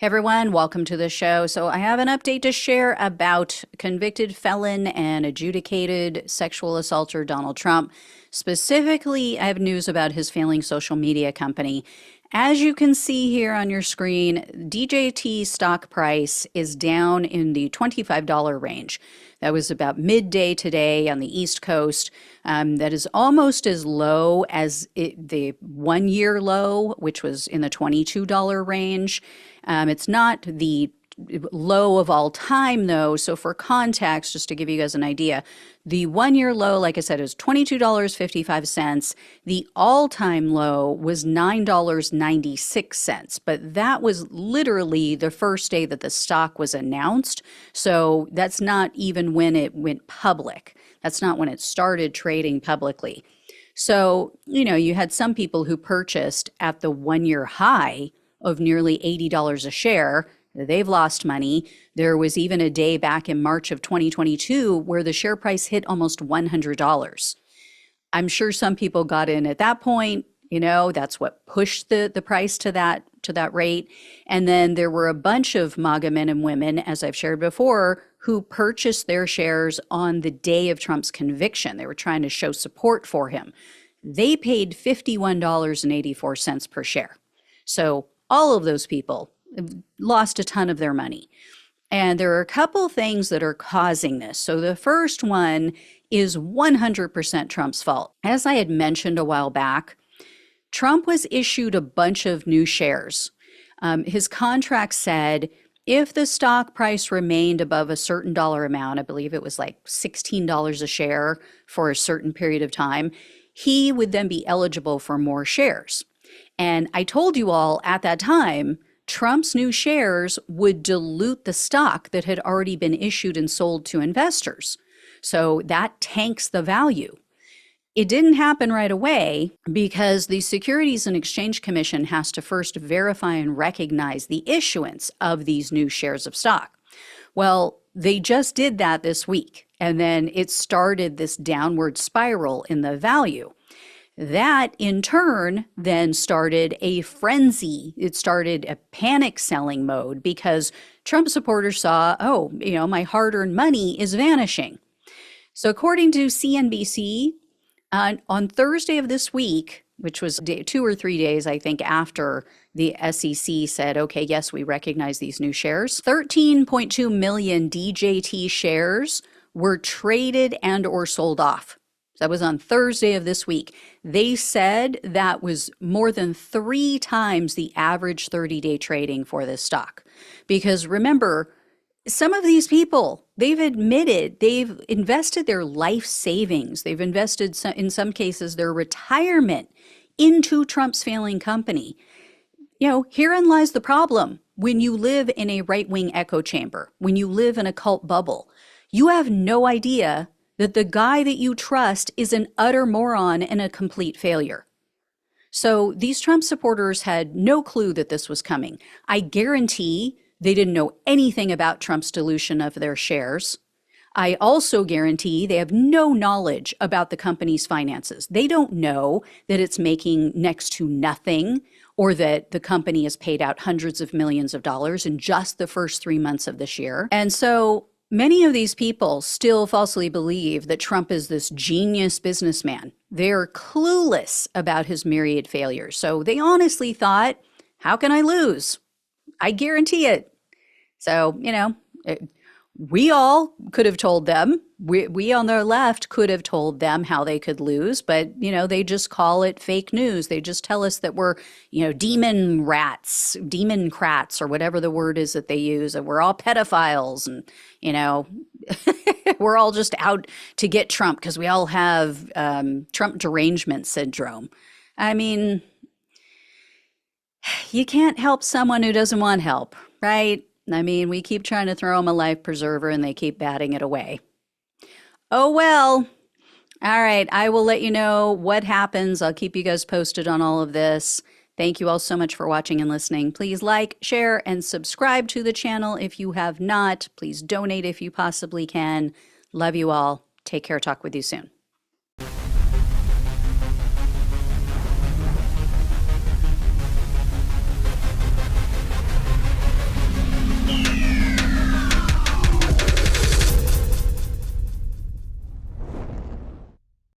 Hey everyone, welcome to the show. So, I have an update to share about convicted felon and adjudicated sexual assaulter Donald Trump. Specifically, I have news about his failing social media company. As you can see here on your screen, DJT stock price is down in the $25 range. That was about midday today on the East Coast. That is almost as low as the 1 year low, which was in the $22 range. It's not the low of all time, though. So, for context, just to give you guys an idea, the 1 year low, like I said, is $22.55. The all time low was $9.96. But that was literally the first day that the stock was announced. So, that's not even when it went public. That's not when it started trading publicly. So, you had some people who purchased at the 1 year high of nearly $80 a share. They've lost money. There was even a day back in March of 2022 where the share price hit almost $100. I'm sure some people got in at that point. That's what pushed the price to that rate. And then there were a bunch of MAGA men and women, as I've shared before, who purchased their shares on the day of Trump's conviction. They were trying to show support for him. They paid $51.84 per share. So all of those people lost a ton of their money. And there are a couple things that are causing this. So the first one is 100% Trump's fault. As I had mentioned a while back, Trump was issued a bunch of new shares. His contract said if the stock price remained above a certain dollar amount, I believe it was like $16 a share for a certain period of time, he would then be eligible for more shares. And I told you all at that time, Trump's new shares would dilute the stock that had already been issued and sold to investors. So that tanks the value. It didn't happen right away because the Securities and Exchange Commission has to first verify and recognize the issuance of these new shares of stock. Well, they just did that this week, and then it started this downward spiral in the value. That, in turn, then started a frenzy. It started a panic selling mode because Trump supporters saw, my hard-earned money is vanishing. So according to CNBC, on Thursday of this week, which was 2 or 3 days, I think, after the SEC said, okay, yes, we recognize these new shares, 13.2 million DJT shares were traded and or sold off. That was on Thursday of this week. They said that was more than 3 times the average 30-day trading for this stock. Because remember, some of these people, they've admitted they've invested their life savings. They've invested, in some cases, their retirement into Trump's failing company. Herein lies the problem. When you live in a right-wing echo chamber, when you live in a cult bubble, you have no idea that the guy that you trust is an utter moron and a complete failure. So these Trump supporters had no clue that this was coming. I guarantee they didn't know anything about Trump's dilution of their shares. I also guarantee they have no knowledge about the company's finances. They don't know that it's making next to nothing or that the company has paid out hundreds of millions of dollars in just the first 3 months of this year. And so many of these people still falsely believe that Trump is this genius businessman. They're clueless about his myriad failures. So they honestly thought, how can I lose? I guarantee it. So, we all could have told them, we on their left could have told them how they could lose, but, they just call it fake news. They just tell us that we're, demon rats, demon crats, or whatever the word is that they use, that we're all pedophiles and, we're all just out to get Trump because we all have Trump derangement syndrome. I mean, you can't help someone who doesn't want help, right? I mean, we keep trying to throw them a life preserver and they keep batting it away. Oh, well. All right. I will let you know what happens. I'll keep you guys posted on all of this. Thank you all so much for watching and listening. Please like, share, and subscribe to the channel if you have not. Please donate if you possibly can. Love you all. Take care. Talk with you soon.